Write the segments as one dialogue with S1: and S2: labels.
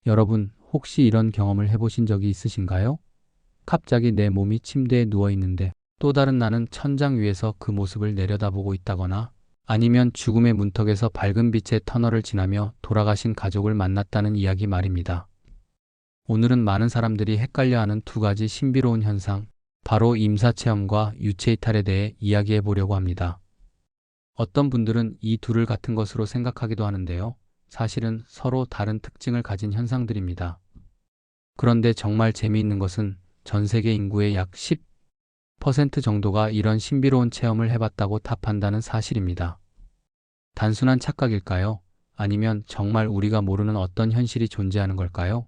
S1: 여러분, 혹시 이런 경험을 해보신 적이 있으신가요? 갑자기 내 몸이 침대에 누워 있는데 또 다른 나는 천장 위에서 그 모습을 내려다보고 있다거나 아니면 죽음의 문턱에서 밝은 빛의 터널을 지나며 돌아가신 가족을 만났다는 이야기 말입니다. 오늘은 많은 사람들이 헷갈려하는 두 가지 신비로운 현상, 바로 임사체험과 유체이탈에 대해 이야기해 보려고 합니다. 어떤 분들은 이 둘을 같은 것으로 생각하기도 하는데요. 사실은 서로 다른 특징을 가진 현상들입니다. 그런데 정말 재미있는 것은 전 세계 인구의 약 10% 정도가 이런 신비로운 체험을 해봤다고 답한다는 사실입니다. 단순한 착각일까요? 아니면 정말 우리가 모르는 어떤 현실이 존재하는 걸까요?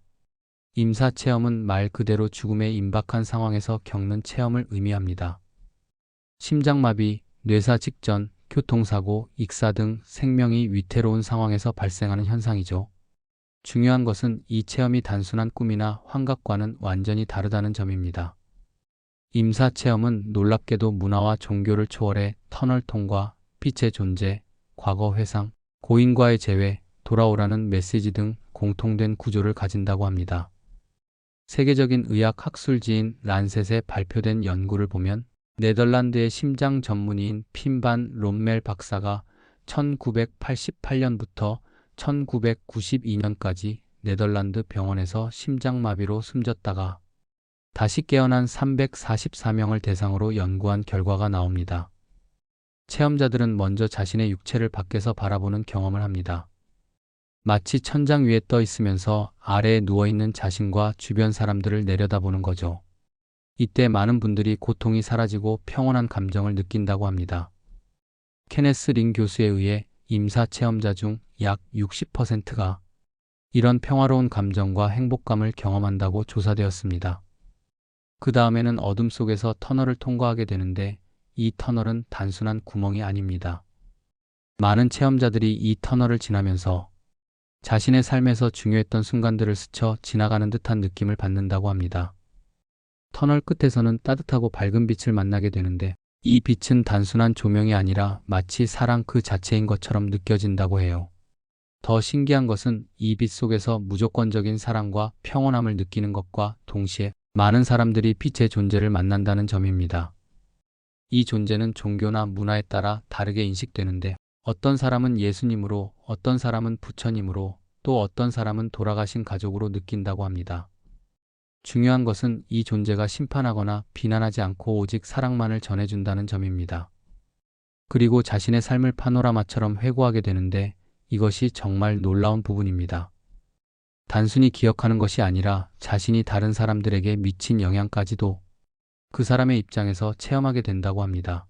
S1: 임사체험은 말 그대로 죽음의 임박한 상황에서 겪는 체험을 의미합니다. 심장마비, 뇌사 직전, 교통사고, 익사 등 생명이 위태로운 상황에서 발생하는 현상이죠. 중요한 것은 이 체험이 단순한 꿈이나 환각과는 완전히 다르다는 점입니다. 임사체험은 놀랍게도 문화와 종교를 초월해 터널 통과, 빛의 존재, 과거 회상, 고인과의 재회, 돌아오라는 메시지 등 공통된 구조를 가진다고 합니다. 세계적인 의학 학술지인 란셋에 발표된 연구를 보면 네덜란드의 심장 전문의인 핀반 롬멜 박사가 1988년부터 1992년까지 네덜란드 병원에서 심장마비로 숨졌다가 다시 깨어난 344명을 대상으로 연구한 결과가 나옵니다. 체험자들은 먼저 자신의 육체를 밖에서 바라보는 경험을 합니다. 마치 천장 위에 떠 있으면서 아래에 누워있는 자신과 주변 사람들을 내려다보는 거죠. 이때 많은 분들이 고통이 사라지고 평온한 감정을 느낀다고 합니다. 케네스 링 교수에 의해 임사 체험자 중 약 60%가 이런 평화로운 감정과 행복감을 경험한다고 조사되었습니다. 그 다음에는 어둠 속에서 터널을 통과하게 되는데 이 터널은 단순한 구멍이 아닙니다. 많은 체험자들이 이 터널을 지나면서 자신의 삶에서 중요했던 순간들을 스쳐 지나가는 듯한 느낌을 받는다고 합니다. 터널 끝에서는 따뜻하고 밝은 빛을 만나게 되는데 이 빛은 단순한 조명이 아니라 마치 사랑 그 자체인 것처럼 느껴진다고 해요. 더 신기한 것은 이 빛 속에서 무조건적인 사랑과 평온함을 느끼는 것과 동시에 많은 사람들이 빛의 존재를 만난다는 점입니다. 이 존재는 종교나 문화에 따라 다르게 인식되는데 어떤 사람은 예수님으로, 어떤 사람은 부처님으로, 또 어떤 사람은 돌아가신 가족으로 느낀다고 합니다. 중요한 것은 이 존재가 심판하거나 비난하지 않고 오직 사랑만을 전해준다는 점입니다. 그리고 자신의 삶을 파노라마처럼 회고하게 되는데 이것이 정말 놀라운 부분입니다. 단순히 기억하는 것이 아니라 자신이 다른 사람들에게 미친 영향까지도 그 사람의 입장에서 체험하게 된다고 합니다.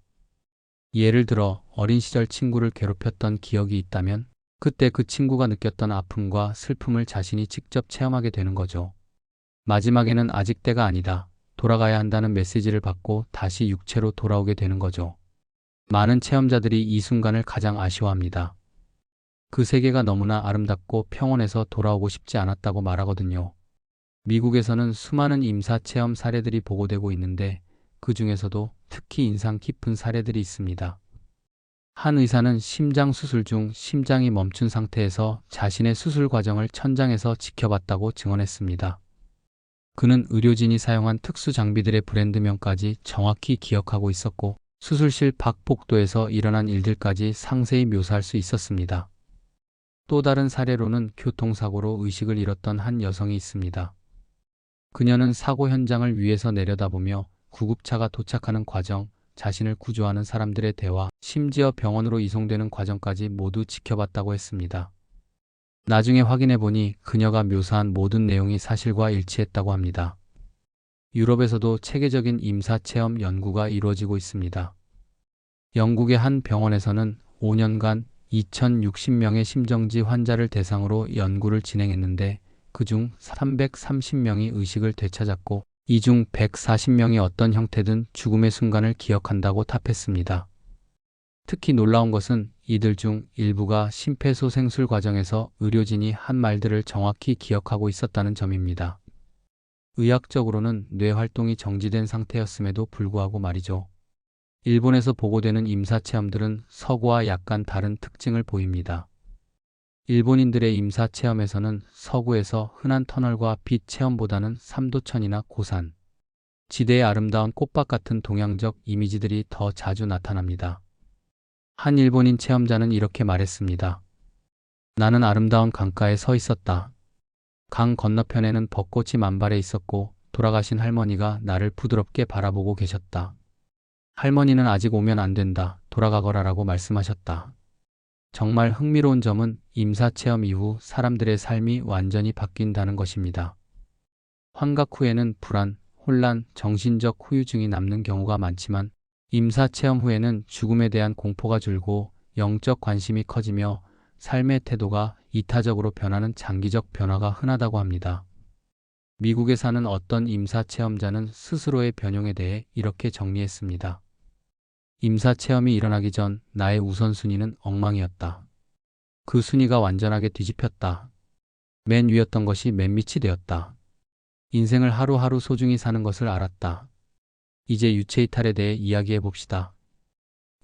S1: 예를 들어 어린 시절 친구를 괴롭혔던 기억이 있다면 그때 그 친구가 느꼈던 아픔과 슬픔을 자신이 직접 체험하게 되는 거죠. 마지막에는 아직 때가 아니다, 돌아가야 한다는 메시지를 받고 다시 육체로 돌아오게 되는 거죠. 많은 체험자들이 이 순간을 가장 아쉬워합니다. 그 세계가 너무나 아름답고 평온해서 돌아오고 싶지 않았다고 말하거든요. 미국에서는 수많은 임사체험 사례들이 보고되고 있는데 그 중에서도 특히 인상 깊은 사례들이 있습니다. 한 의사는 심장 수술 중 심장이 멈춘 상태에서 자신의 수술 과정을 천장에서 지켜봤다고 증언했습니다. 그는 의료진이 사용한 특수 장비들의 브랜드명까지 정확히 기억하고 있었고 수술실 밖 복도에서 일어난 일들까지 상세히 묘사할 수 있었습니다. 또 다른 사례로는 교통사고로 의식을 잃었던 한 여성이 있습니다. 그녀는 사고 현장을 위에서 내려다보며 구급차가 도착하는 과정, 자신을 구조하는 사람들의 대화, 심지어 병원으로 이송되는 과정까지 모두 지켜봤다고 했습니다. 나중에 확인해보니 그녀가 묘사한 모든 내용이 사실과 일치했다고 합니다. 유럽에서도 체계적인 임사체험 연구가 이루어지고 있습니다. 영국의 한 병원에서는 5년간 2060명의 심정지 환자를 대상으로 연구를 진행했는데 그중 330명이 의식을 되찾았고 이 중 140명이 어떤 형태든 죽음의 순간을 기억한다고 답했습니다. 특히 놀라운 것은 이들 중 일부가 심폐소생술 과정에서 의료진이 한 말들을 정확히 기억하고 있었다는 점입니다. 의학적으로는 뇌 활동이 정지된 상태였음에도 불구하고 말이죠. 일본에서 보고되는 임사체험들은 서구와 약간 다른 특징을 보입니다. 일본인들의 임사 체험에서는 서구에서 흔한 터널과 빛 체험보다는 삼도천이나 고산, 지대의 아름다운 꽃밭 같은 동양적 이미지들이 더 자주 나타납니다. 한 일본인 체험자는 이렇게 말했습니다. 나는 아름다운 강가에 서 있었다. 강 건너편에는 벚꽃이 만발해 있었고 돌아가신 할머니가 나를 부드럽게 바라보고 계셨다. 할머니는 아직 오면 안 된다. 돌아가거라라고 말씀하셨다. 정말 흥미로운 점은 임사 체험 이후 사람들의 삶이 완전히 바뀐다는 것입니다. 환각 후에는 불안, 혼란, 정신적 후유증이 남는 경우가 많지만 임사 체험 후에는 죽음에 대한 공포가 줄고 영적 관심이 커지며 삶의 태도가 이타적으로 변하는 장기적 변화가 흔하다고 합니다. 미국에 사는 어떤 임사 체험자는 스스로의 변형에 대해 이렇게 정리했습니다. 임사 체험이 일어나기 전 나의 우선순위는 엉망이었다. 그 순위가 완전하게 뒤집혔다. 맨 위였던 것이 맨 밑이 되었다. 인생을 하루하루 소중히 사는 것을 알았다. 이제 유체이탈에 대해 이야기해 봅시다.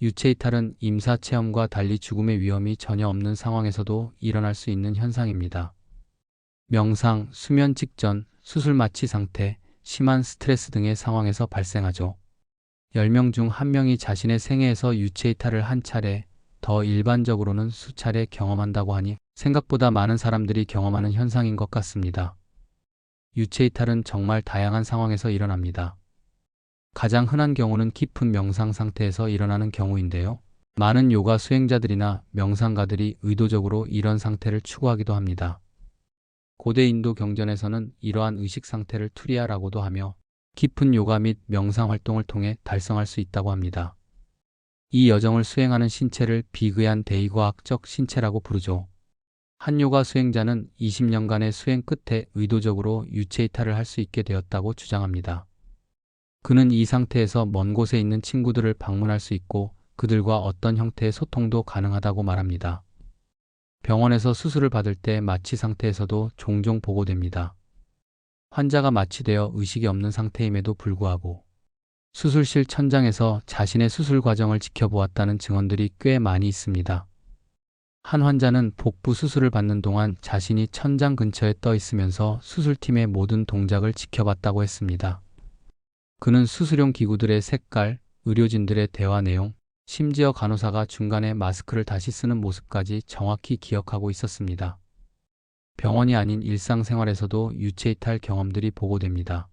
S1: 유체이탈은 임사 체험과 달리 죽음의 위험이 전혀 없는 상황에서도 일어날 수 있는 현상입니다. 명상, 수면 직전, 수술 마취 상태, 심한 스트레스 등의 상황에서 발생하죠. 10명 중 1명이 자신의 생애에서 유체이탈을 한 차례, 더 일반적으로는 수차례 경험한다고 하니 생각보다 많은 사람들이 경험하는 현상인 것 같습니다. 유체이탈은 정말 다양한 상황에서 일어납니다. 가장 흔한 경우는 깊은 명상 상태에서 일어나는 경우인데요. 많은 요가 수행자들이나 명상가들이 의도적으로 이런 상태를 추구하기도 합니다. 고대 인도 경전에서는 이러한 의식 상태를 투리아라고도 하며 깊은 요가 및 명상 활동을 통해 달성할 수 있다고 합니다. 이 여정을 수행하는 신체를 비그얀 대의과학적 신체라고 부르죠. 한 요가 수행자는 20년간의 수행 끝에 의도적으로 유체이탈을 할 수 있게 되었다고 주장합니다. 그는 이 상태에서 먼 곳에 있는 친구들을 방문할 수 있고 그들과 어떤 형태의 소통도 가능하다고 말합니다. 병원에서 수술을 받을 때 마취 상태에서도 종종 보고됩니다. 환자가 마취되어 의식이 없는 상태임에도 불구하고 수술실 천장에서 자신의 수술 과정을 지켜보았다는 증언들이 꽤 많이 있습니다. 한 환자는 복부 수술을 받는 동안 자신이 천장 근처에 떠 있으면서 수술팀의 모든 동작을 지켜봤다고 했습니다. 그는 수술용 기구들의 색깔, 의료진들의 대화 내용, 심지어 간호사가 중간에 마스크를 다시 쓰는 모습까지 정확히 기억하고 있었습니다. 병원이 아닌 일상생활에서도 유체이탈 경험들이 보고됩니다.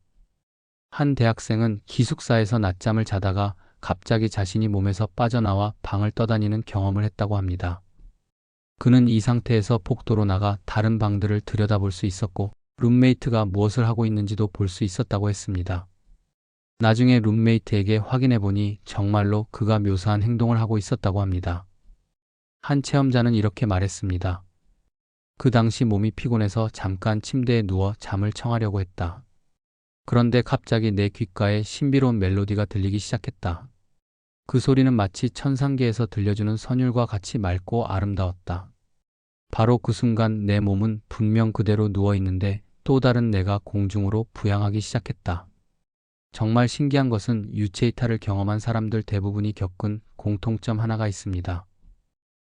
S1: 한 대학생은 기숙사에서 낮잠을 자다가 갑자기 자신이 몸에서 빠져나와 방을 떠다니는 경험을 했다고 합니다. 그는 이 상태에서 복도로 나가 다른 방들을 들여다볼 수 있었고 룸메이트가 무엇을 하고 있는지도 볼 수 있었다고 했습니다. 나중에 룸메이트에게 확인해보니 정말로 그가 묘사한 행동을 하고 있었다고 합니다. 한 체험자는 이렇게 말했습니다. 그 당시 몸이 피곤해서 잠깐 침대에 누워 잠을 청하려고 했다. 그런데 갑자기 내 귓가에 신비로운 멜로디가 들리기 시작했다. 그 소리는 마치 천상계에서 들려주는 선율과 같이 맑고 아름다웠다. 바로 그 순간 내 몸은 분명 그대로 누워 있는데 또 다른 내가 공중으로 부양하기 시작했다. 정말 신기한 것은 유체이탈을 경험한 사람들 대부분이 겪은 공통점 하나가 있습니다.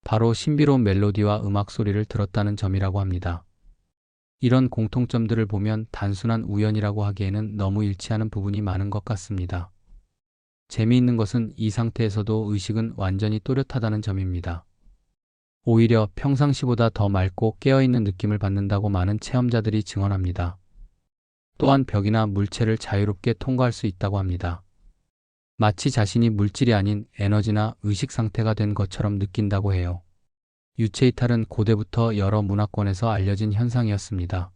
S1: 바로 신비로운 멜로디와 음악 소리를 들었다는 점이라고 합니다. 이런 공통점들을 보면 단순한 우연이라고 하기에는 너무 일치하는 부분이 많은 것 같습니다. 재미있는 것은 이 상태에서도 의식은 완전히 또렷하다는 점입니다. 오히려 평상시보다 더 맑고 깨어있는 느낌을 받는다고 많은 체험자들이 증언합니다. 또한 벽이나 물체를 자유롭게 통과할 수 있다고 합니다. 마치 자신이 물질이 아닌 에너지나 의식 상태가 된 것처럼 느낀다고 해요. 유체이탈은 고대부터 여러 문화권에서 알려진 현상이었습니다.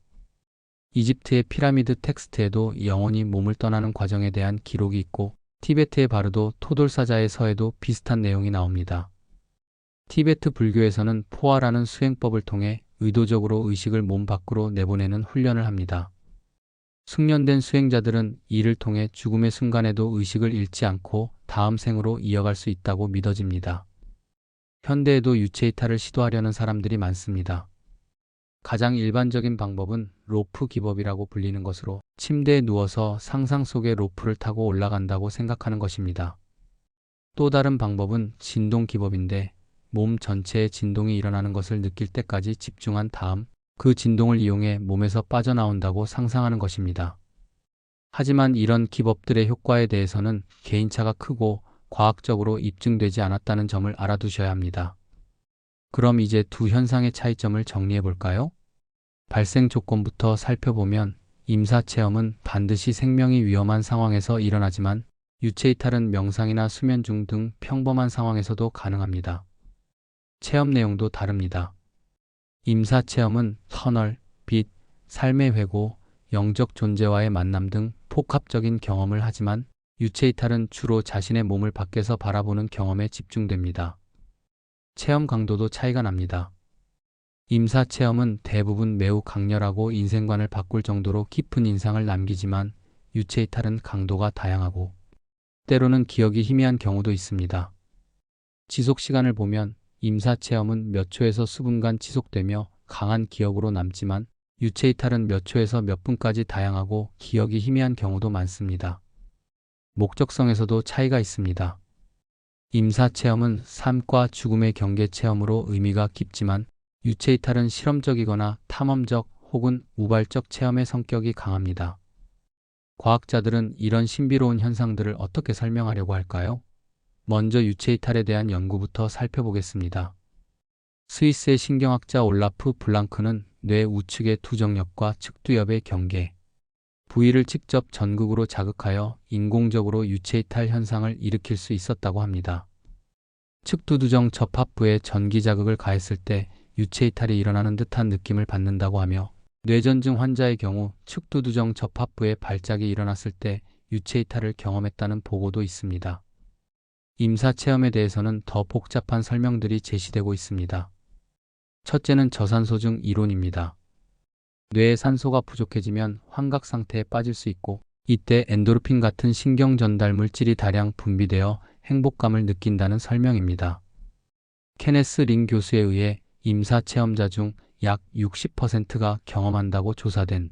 S1: 이집트의 피라미드 텍스트에도 영혼이 몸을 떠나는 과정에 대한 기록이 있고 티베트의 바르도 토돌사자의 서에도 비슷한 내용이 나옵니다. 티베트 불교에서는 포화라는 수행법을 통해 의도적으로 의식을 몸 밖으로 내보내는 훈련을 합니다. 숙련된 수행자들은 이를 통해 죽음의 순간에도 의식을 잃지 않고 다음 생으로 이어갈 수 있다고 믿어집니다. 현대에도 유체이탈을 시도하려는 사람들이 많습니다. 가장 일반적인 방법은 로프 기법이라고 불리는 것으로 침대에 누워서 상상 속의 로프를 타고 올라간다고 생각하는 것입니다. 또 다른 방법은 진동 기법인데 몸 전체에 진동이 일어나는 것을 느낄 때까지 집중한 다음 그 진동을 이용해 몸에서 빠져나온다고 상상하는 것입니다. 하지만 이런 기법들의 효과에 대해서는 개인차가 크고 과학적으로 입증되지 않았다는 점을 알아두셔야 합니다. 그럼 이제 두 현상의 차이점을 정리해 볼까요? 발생 조건부터 살펴보면 임사체험은 반드시 생명이 위험한 상황에서 일어나지만 유체이탈은 명상이나 수면 중 등 평범한 상황에서도 가능합니다. 체험 내용도 다릅니다. 임사체험은 터널, 빛, 삶의 회고, 영적 존재와의 만남 등 복합적인 경험을 하지만 유체이탈은 주로 자신의 몸을 밖에서 바라보는 경험에 집중됩니다. 체험 강도도 차이가 납니다. 임사체험은 대부분 매우 강렬하고 인생관을 바꿀 정도로 깊은 인상을 남기지만 유체이탈은 강도가 다양하고 때로는 기억이 희미한 경우도 있습니다. 지속 시간을 보면 임사체험은 몇 초에서 수분간 지속되며 강한 기억으로 남지만 유체이탈은 몇 초에서 몇 분까지 다양하고 기억이 희미한 경우도 많습니다. 목적성에서도 차이가 있습니다. 임사체험은 삶과 죽음의 경계 체험으로 의미가 깊지만 유체이탈은 실험적이거나 탐험적 혹은 우발적 체험의 성격이 강합니다. 과학자들은 이런 신비로운 현상들을 어떻게 설명하려고 할까요? 먼저 유체이탈에 대한 연구부터 살펴보겠습니다. 스위스의 신경학자 올라프 블랑크는 뇌 우측의 두정엽과 측두엽의 경계, 부위를 직접 전극으로 자극하여 인공적으로 유체이탈 현상을 일으킬 수 있었다고 합니다. 측두두정 접합부에 전기 자극을 가했을 때 유체이탈이 일어나는 듯한 느낌을 받는다고 하며 뇌전증 환자의 경우 측두두정 접합부에 발작이 일어났을 때 유체이탈을 경험했다는 보고도 있습니다. 임사체험에 대해서는 더 복잡한 설명들이 제시되고 있습니다. 첫째는 저산소증 이론입니다. 뇌에 산소가 부족해지면 환각 상태에 빠질 수 있고 이때 엔도르핀 같은 신경 전달 물질이 다량 분비되어 행복감을 느낀다는 설명입니다. 케네스 링 교수에 의해 임사 체험자 중 약 60%가 경험한다고 조사된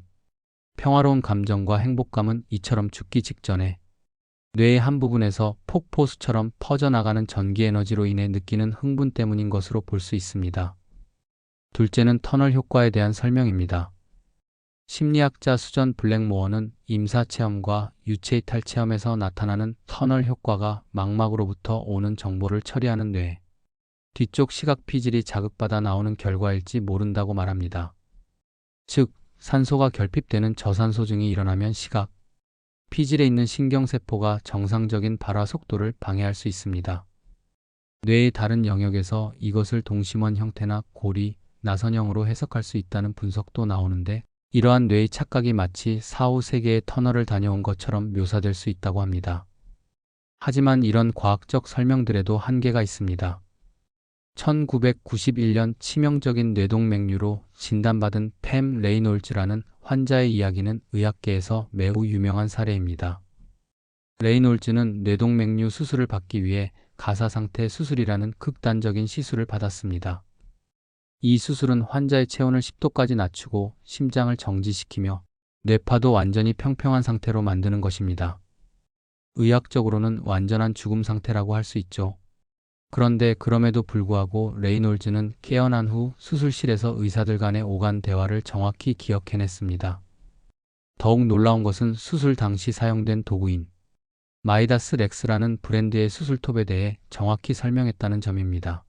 S1: 평화로운 감정과 행복감은 이처럼 죽기 직전에 뇌의 한 부분에서 폭포수처럼 퍼져나가는 전기 에너지로 인해 느끼는 흥분 때문인 것으로 볼 수 있습니다. 둘째는 터널 효과에 대한 설명입니다. 심리학자 수전 블랙모어는 임사체험과 유체이탈 체험에서 나타나는 터널 효과가 망막으로부터 오는 정보를 처리하는 뇌 뒤쪽 시각 피질이 자극받아 나오는 결과일지 모른다고 말합니다. 즉, 산소가 결핍되는 저산소증이 일어나면 시각 피질에 있는 신경세포가 정상적인 발화 속도를 방해할 수 있습니다. 뇌의 다른 영역에서 이것을 동심원 형태나 고리, 나선형으로 해석할 수 있다는 분석도 나오는데 이러한 뇌의 착각이 마치 4후 세계의 터널을 다녀온 것처럼 묘사될 수 있다고 합니다. 하지만 이런 과학적 설명들에도 한계가 있습니다. 1991년 치명적인 뇌동맥류로 진단받은 팸 레이놀즈라는 환자의 이야기는 의학계에서 매우 유명한 사례입니다. 레이놀즈는 뇌동맥류 수술을 받기 위해 가사상태 수술이라는 극단적인 시술을 받았습니다. 이 수술은 환자의 체온을 10도까지 낮추고 심장을 정지시키며 뇌파도 완전히 평평한 상태로 만드는 것입니다. 의학적으로는 완전한 죽음 상태라고 할 수 있죠. 그런데 그럼에도 불구하고 레이놀즈는 깨어난 후 수술실에서 의사들 간의 오간 대화를 정확히 기억해냈습니다. 더욱 놀라운 것은 수술 당시 사용된 도구인 마이다스 렉스라는 브랜드의 수술톱에 대해 정확히 설명했다는 점입니다.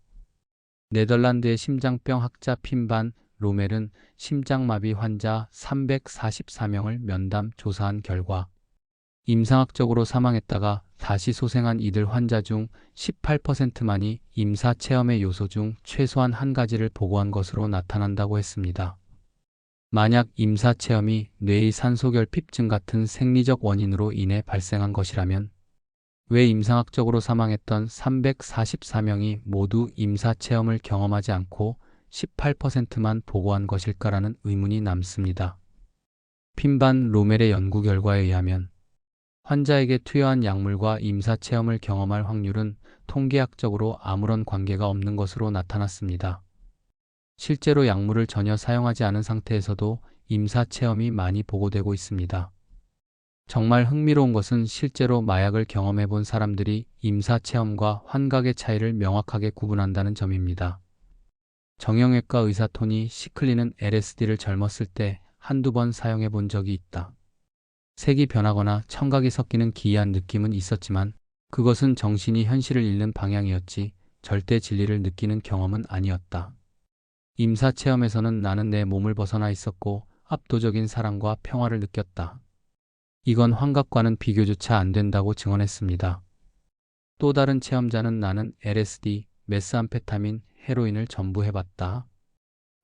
S1: 네덜란드의 심장병 학자 핀반 로멜은 심장마비 환자 344명을 면담 조사한 결과 임상학적으로 사망했다가 다시 소생한 이들 환자 중 18%만이 임사체험의 요소 중 최소한 한 가지를 보고한 것으로 나타난다고 했습니다. 만약 임사체험이 뇌의 산소결핍증 같은 생리적 원인으로 인해 발생한 것이라면 왜 임상학적으로 사망했던 344명이 모두 임사체험을 경험하지 않고 18%만 보고한 것일까라는 의문이 남습니다. 핀반 로멜의 연구 결과에 의하면 환자에게 투여한 약물과 임사체험을 경험할 확률은 통계학적으로 아무런 관계가 없는 것으로 나타났습니다. 실제로 약물을 전혀 사용하지 않은 상태에서도 임사체험이 많이 보고되고 있습니다. 정말 흥미로운 것은 실제로 마약을 경험해 본 사람들이 임사체험과 환각의 차이를 명확하게 구분한다는 점입니다. 정형외과 의사 토니 시클리는 LSD를 젊었을 때 한두 번 사용해 본 적이 있다. 색이 변하거나 청각이 섞이는 기이한 느낌은 있었지만 그것은 정신이 현실을 잃는 방향이었지 절대 진리를 느끼는 경험은 아니었다. 임사체험에서는 나는 내 몸을 벗어나 있었고 압도적인 사랑과 평화를 느꼈다. 이건 환각과는 비교조차 안 된다고 증언했습니다. 또 다른 체험자는 나는 LSD, 메스암페타민, 헤로인을 전부 해봤다.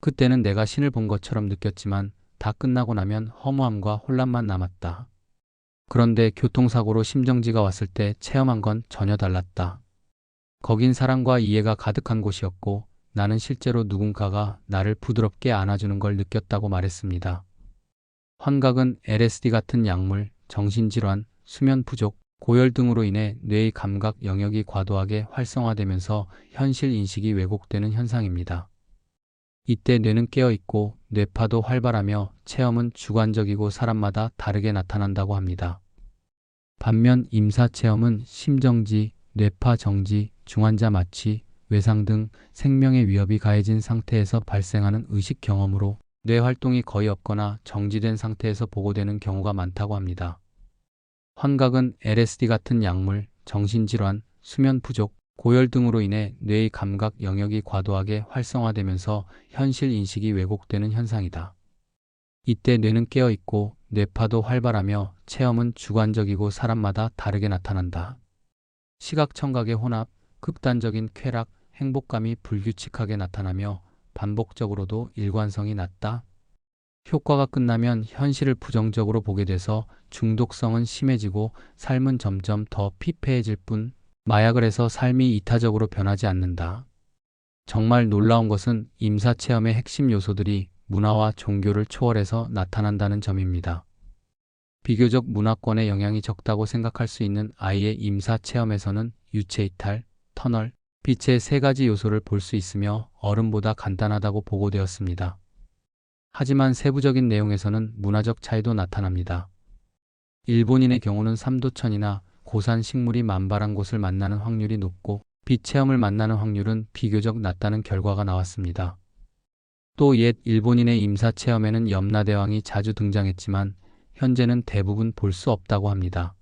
S1: 그때는 내가 신을 본 것처럼 느꼈지만 다 끝나고 나면 허무함과 혼란만 남았다. 그런데 교통사고로 심정지가 왔을 때 체험한 건 전혀 달랐다. 거긴 사랑과 이해가 가득한 곳이었고 나는 실제로 누군가가 나를 부드럽게 안아주는 걸 느꼈다고 말했습니다. 환각은 LSD 같은 약물, 정신질환, 수면 부족, 고열 등으로 인해 뇌의 감각 영역이 과도하게 활성화되면서 현실 인식이 왜곡되는 현상입니다. 이때 뇌는 깨어있고 뇌파도 활발하며 체험은 주관적이고 사람마다 다르게 나타난다고 합니다. 반면 임사체험은 심정지, 뇌파 정지, 중환자 마취, 외상 등 생명의 위협이 가해진 상태에서 발생하는 의식 경험으로 뇌 활동이 거의 없거나 정지된 상태에서 보고되는 경우가 많다고 합니다. 환각은 LSD 같은 약물, 정신질환, 수면 부족, 고열 등으로 인해 뇌의 감각 영역이 과도하게 활성화되면서 현실 인식이 왜곡되는 현상이다. 이때 뇌는 깨어있고 뇌파도 활발하며 체험은 주관적이고 사람마다 다르게 나타난다. 시각 청각의 혼합, 극단적인 쾌락, 행복감이 불규칙하게 나타나며 반복적으로도 일관성이 낮다. 효과가 끝나면 현실을 부정적으로 보게 돼서 중독성은 심해지고 삶은 점점 더 피폐해질 뿐 마약을 해서 삶이 이타적으로 변하지 않는다. 정말 놀라운 것은 임사체험의 핵심 요소들이 문화와 종교를 초월해서 나타난다는 점입니다. 비교적 문화권의 영향이 적다고 생각할 수 있는 아이의 임사체험에서는 유체이탈, 터널, 빛의 세 가지 요소를 볼 수 있으며 어른보다 간단하다고 보고되었습니다. 하지만 세부적인 내용에서는 문화적 차이도 나타납니다. 일본인의 경우는 삼도천이나 고산 식물이 만발한 곳을 만나는 확률이 높고 빛 체험을 만나는 확률은 비교적 낮다는 결과가 나왔습니다. 또 옛 일본인의 임사 체험에는 염라대왕이 자주 등장했지만 현재는 대부분 볼 수 없다고 합니다.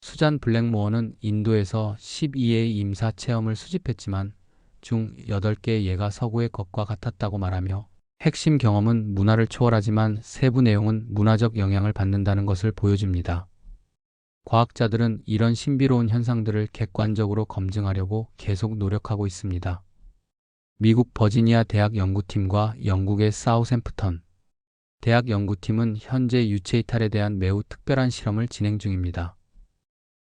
S1: 수잔 블랙모어는 인도에서 12회의 임사 체험을 수집했지만 중 8개의 예가 서구의 것과 같았다고 말하며 핵심 경험은 문화를 초월하지만 세부 내용은 문화적 영향을 받는다는 것을 보여줍니다. 과학자들은 이런 신비로운 현상들을 객관적으로 검증하려고 계속 노력하고 있습니다. 미국 버지니아 대학 연구팀과 영국의 사우샘프턴 대학 연구팀은 현재 유체이탈에 대한 매우 특별한 실험을 진행 중입니다.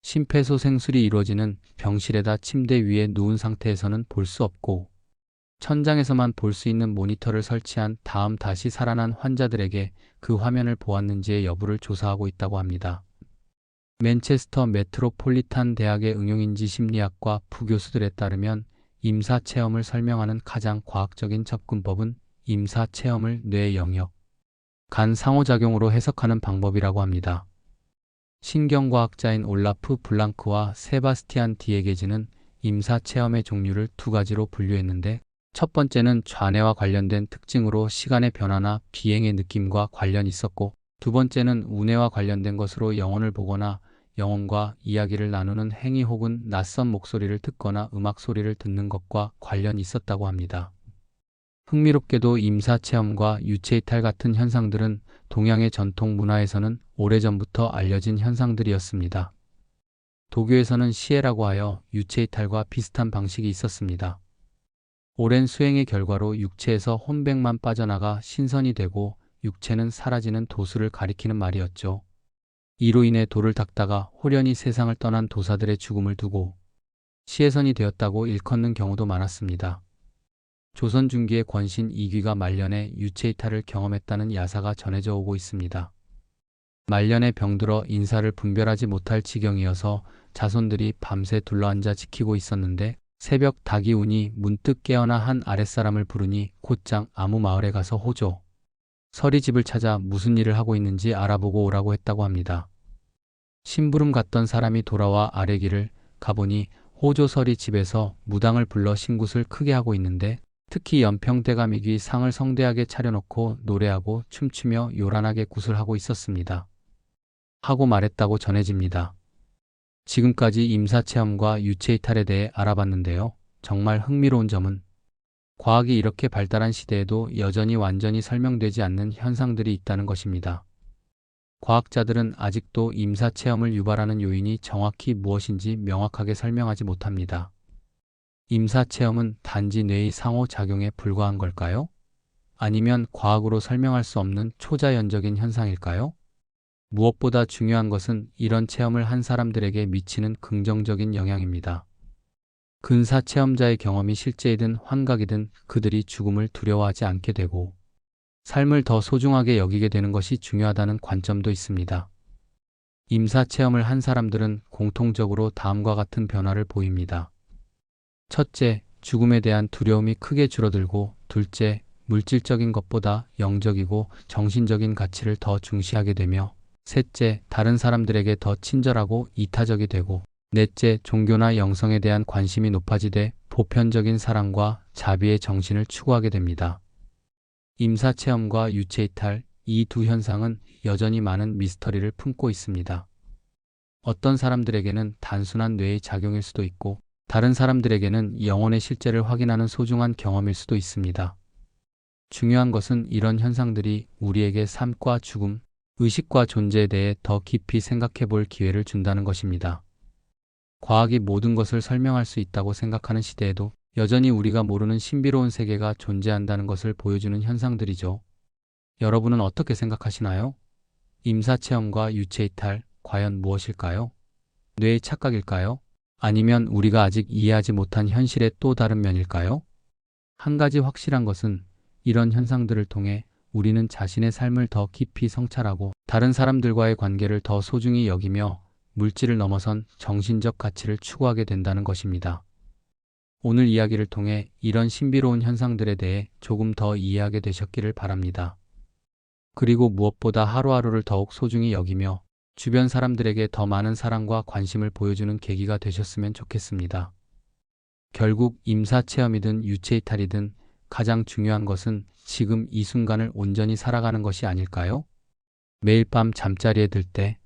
S1: 심폐소생술이 이루어지는 병실에다 침대 위에 누운 상태에서는 볼 수 없고 천장에서만 볼 수 있는 모니터를 설치한 다음 다시 살아난 환자들에게 그 화면을 보았는지의 여부를 조사하고 있다고 합니다. 맨체스터 메트로폴리탄 대학의 응용인지 심리학과 부교수들에 따르면 임사체험을 설명하는 가장 과학적인 접근법은 임사체험을 뇌의 영역, 간 상호작용으로 해석하는 방법이라고 합니다. 신경과학자인 올라프 블랑크와 세바스티안 디에게즈는 임사체험의 종류를 두 가지로 분류했는데 첫 번째는 좌뇌와 관련된 특징으로 시간의 변화나 비행의 느낌과 관련이 있었고 두 번째는 우뇌와 관련된 것으로 영혼을 보거나 영혼과 이야기를 나누는 행위 혹은 낯선 목소리를 듣거나 음악 소리를 듣는 것과 관련이 있었다고 합니다. 흥미롭게도 임사체험과 유체이탈 같은 현상들은 동양의 전통 문화에서는 오래전부터 알려진 현상들이었습니다. 도교에서는 시에라고 하여 유체이탈과 비슷한 방식이 있었습니다. 오랜 수행의 결과로 육체에서 혼백만 빠져나가 신선이 되고 육체는 사라지는 도수를 가리키는 말이었죠. 이로 인해 도를 닦다가 홀연히 세상을 떠난 도사들의 죽음을 두고 시해선이 되었다고 일컫는 경우도 많았습니다. 조선 중기의 권신 이귀가 말년에 유체이탈을 경험했다는 야사가 전해져 오고 있습니다. 말년에 병들어 인사를 분별하지 못할 지경이어서 자손들이 밤새 둘러앉아 지키고 있었는데 새벽 닭이 우니 문득 깨어나 한 아랫사람을 부르니 곧장 아무 마을에 가서 호조, 서리 집을 찾아 무슨 일을 하고 있는지 알아보고 오라고 했다고 합니다. 심부름 갔던 사람이 돌아와 아래길을 가보니 호조설이 집에서 무당을 불러 신굿을 크게 하고 있는데 특히 연평대감이기 상을 성대하게 차려놓고 노래하고 춤추며 요란하게 굿을 하고 있었습니다. 하고 말했다고 전해집니다. 지금까지 임사체험과 유체이탈에 대해 알아봤는데요. 정말 흥미로운 점은 과학이 이렇게 발달한 시대에도 여전히 완전히 설명되지 않는 현상들이 있다는 것입니다. 과학자들은 아직도 임사체험을 유발하는 요인이 정확히 무엇인지 명확하게 설명하지 못합니다. 임사체험은 단지 뇌의 상호작용에 불과한 걸까요? 아니면 과학으로 설명할 수 없는 초자연적인 현상일까요? 무엇보다 중요한 것은 이런 체험을 한 사람들에게 미치는 긍정적인 영향입니다. 근사 체험자의 경험이 실제이든 환각이든 그들이 죽음을 두려워하지 않게 되고 삶을 더 소중하게 여기게 되는 것이 중요하다는 관점도 있습니다. 임사 체험을 한 사람들은 공통적으로 다음과 같은 변화를 보입니다. 첫째, 죽음에 대한 두려움이 크게 줄어들고, 둘째, 물질적인 것보다 영적이고 정신적인 가치를 더 중시하게 되며, 셋째, 다른 사람들에게 더 친절하고 이타적이 되고, 넷째, 종교나 영성에 대한 관심이 높아지되 보편적인 사랑과 자비의 정신을 추구하게 됩니다. 임사체험과 유체이탈, 이 두 현상은 여전히 많은 미스터리를 품고 있습니다. 어떤 사람들에게는 단순한 뇌의 작용일 수도 있고, 다른 사람들에게는 영혼의 실제를 확인하는 소중한 경험일 수도 있습니다. 중요한 것은 이런 현상들이 우리에게 삶과 죽음, 의식과 존재에 대해 더 깊이 생각해 볼 기회를 준다는 것입니다. 과학이 모든 것을 설명할 수 있다고 생각하는 시대에도 여전히 우리가 모르는 신비로운 세계가 존재한다는 것을 보여주는 현상들이죠. 여러분은 어떻게 생각하시나요? 임사체험과 유체이탈, 과연 무엇일까요? 뇌의 착각일까요? 아니면 우리가 아직 이해하지 못한 현실의 또 다른 면일까요? 한 가지 확실한 것은 이런 현상들을 통해 우리는 자신의 삶을 더 깊이 성찰하고 다른 사람들과의 관계를 더 소중히 여기며 물질을 넘어선 정신적 가치를 추구하게 된다는 것입니다. 오늘 이야기를 통해 이런 신비로운 현상들에 대해 조금 더 이해하게 되셨기를 바랍니다. 그리고 무엇보다 하루하루를 더욱 소중히 여기며 주변 사람들에게 더 많은 사랑과 관심을 보여주는 계기가 되셨으면 좋겠습니다. 결국 임사체험이든 유체이탈이든 가장 중요한 것은 지금 이 순간을 온전히 살아가는 것이 아닐까요? 매일 밤 잠자리에 들 때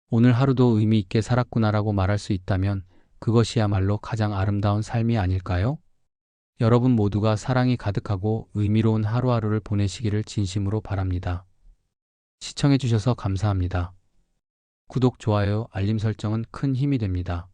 S1: 오늘 하루도 의미 있게 살았구나라고 말할 수 있다면 그것이야말로 가장 아름다운 삶이 아닐까요? 여러분 모두가 사랑이 가득하고 의미로운 하루하루를 보내시기를 진심으로 바랍니다. 시청해주셔서 감사합니다. 구독, 좋아요, 알림 설정은 큰 힘이 됩니다.